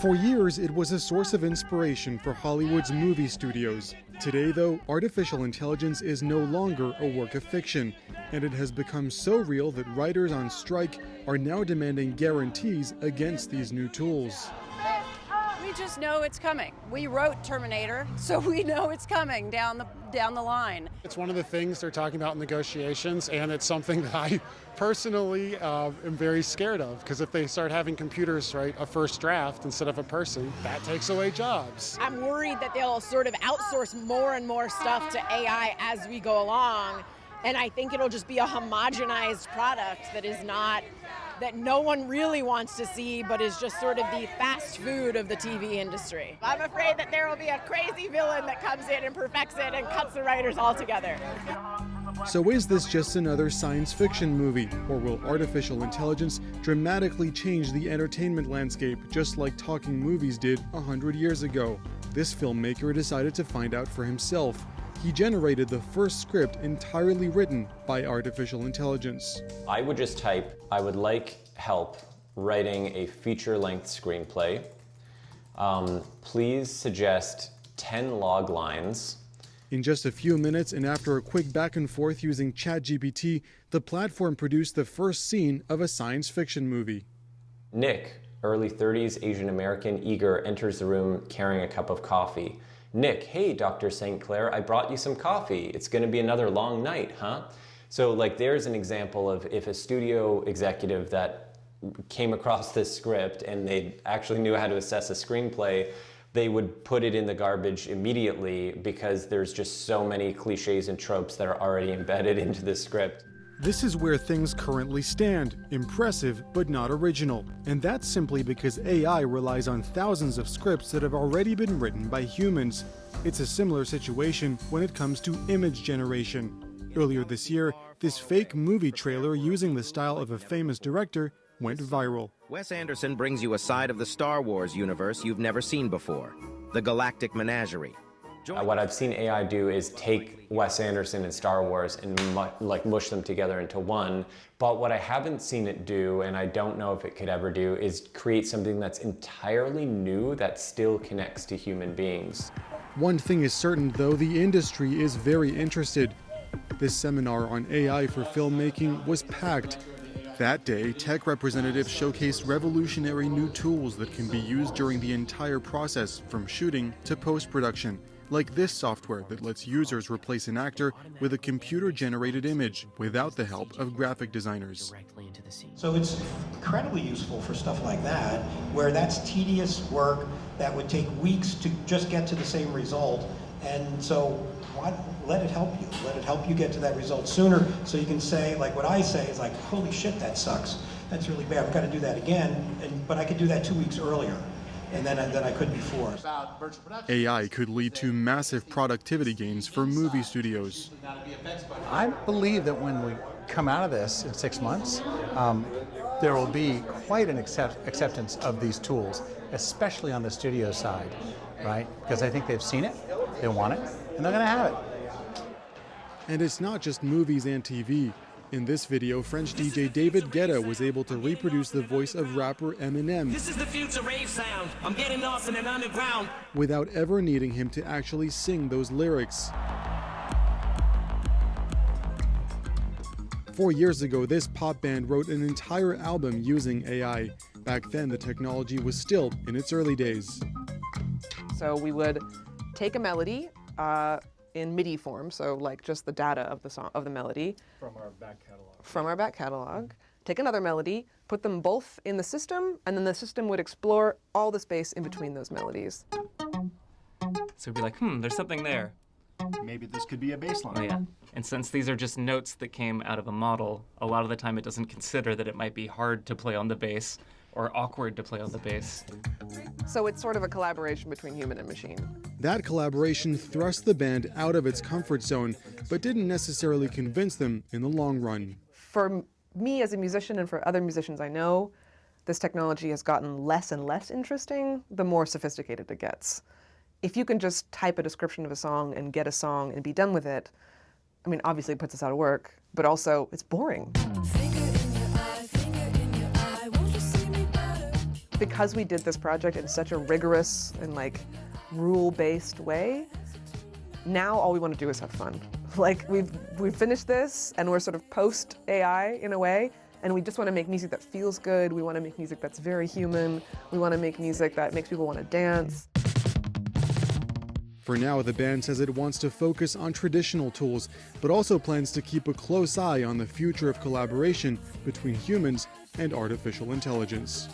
For years, it was a source of inspiration for Hollywood's movie studios. Today, though, artificial intelligence is no longer a work of fiction, and it has become so real that writers on strike are now demanding guarantees against these new tools. We just know it's coming. We wrote Terminator, so we know it's coming down the line. It's one of the things they're talking about in negotiations, and it's something that I personally am very scared of, because if they start having computers write a first draft instead of a person, that takes away jobs. I'm worried that they'll sort of outsource more and more stuff to AI as we go along, and I think it'll just be a homogenized product that no one really wants to see, but is just sort of the fast food of the TV industry. I'm afraid that there will be a crazy villain that comes in and perfects it and cuts the writers all together. So is this just another science fiction movie, or will artificial intelligence dramatically change the entertainment landscape just like talking movies did 100 years ago? This filmmaker decided to find out for himself. He generated the first script entirely written by artificial intelligence. I would just type, I would like help writing a feature-length screenplay. Please suggest 10 log lines. In just a few minutes, and after a quick back and forth using ChatGPT, the platform produced the first scene of a science fiction movie. Nick, early 30s, Asian American, eager, enters the room carrying a cup of coffee. Nick, hey, Dr. St. Clair, I brought you some coffee. It's gonna be another long night, huh? So there's an example of if a studio executive that came across this script and they actually knew how to assess a screenplay, they would put it in the garbage immediately because there's just so many cliches and tropes that are already embedded into the script. This is where things currently stand, impressive but not original. And that's simply because AI relies on thousands of scripts that have already been written by humans. It's a similar situation when it comes to image generation. Earlier this year, this fake movie trailer using the style of a famous director went viral. Wes Anderson brings you a side of the Star Wars universe you've never seen before, the Galactic Menagerie. What I've seen AI do is take Wes Anderson and Star Wars and mush them together into one. But what I haven't seen it do, and I don't know if it could ever do, is create something that's entirely new that still connects to human beings. One thing is certain, though, the industry is very interested. This seminar on AI for filmmaking was packed. That day, tech representatives showcased revolutionary new tools that can be used during the entire process, from shooting to post-production. Like this software that lets users replace an actor with a computer-generated image without the help of graphic designers. So it's incredibly useful for stuff like that, where that's tedious work that would take weeks to just get to the same result. And so let it help you. Let it help you get to that result sooner, so you can say, like what I say is like, holy shit, that sucks. That's really bad. We've got to do that again. But I could do that 2 weeks earlier. And then I could before. AI could lead to massive productivity gains for movie studios. I believe that when we come out of this in 6 months, there will be quite an acceptance of these tools, especially on the studio side, right? Because I think they've seen it, they want it, and they're going to have it. And it's not just movies and TV. In this video, French DJ David Guetta was able to reproduce the voice of rapper Eminem. This is the future rave sound. I'm getting lost in an underground. Without ever needing him to actually sing those lyrics. 4 years ago, this pop band wrote an entire album using AI. Back then, the technology was still in its early days. So we would take a melody in MIDI form, so like just the data of the song, of the melody. From our back catalog. From our back catalog. Take another melody, put them both in the system, and then the system would explore all the space in between those melodies. So we'd be like, there's something there. Maybe this could be a bass line. Oh, yeah. And since these are just notes that came out of a model, a lot of the time it doesn't consider that it might be hard to play on the bass or awkward to play on the bass. So it's sort of a collaboration between human and machine. That collaboration thrust the band out of its comfort zone, but didn't necessarily convince them in the long run. For me as a musician and for other musicians I know, this technology has gotten less and less interesting the more sophisticated it gets. If you can just type a description of a song and get a song and be done with it, I mean, obviously it puts us out of work, but also it's boring. Because we did this project in such a rigorous and like rule-based way, now all we want to do is have fun. Like we've finished this and we're sort of post AI in a way, and we just want to make music that feels good. We want to make music that's very human. We want to make music that makes people want to dance. For now, the band says it wants to focus on traditional tools, but also plans to keep a close eye on the future of collaboration between humans and artificial intelligence.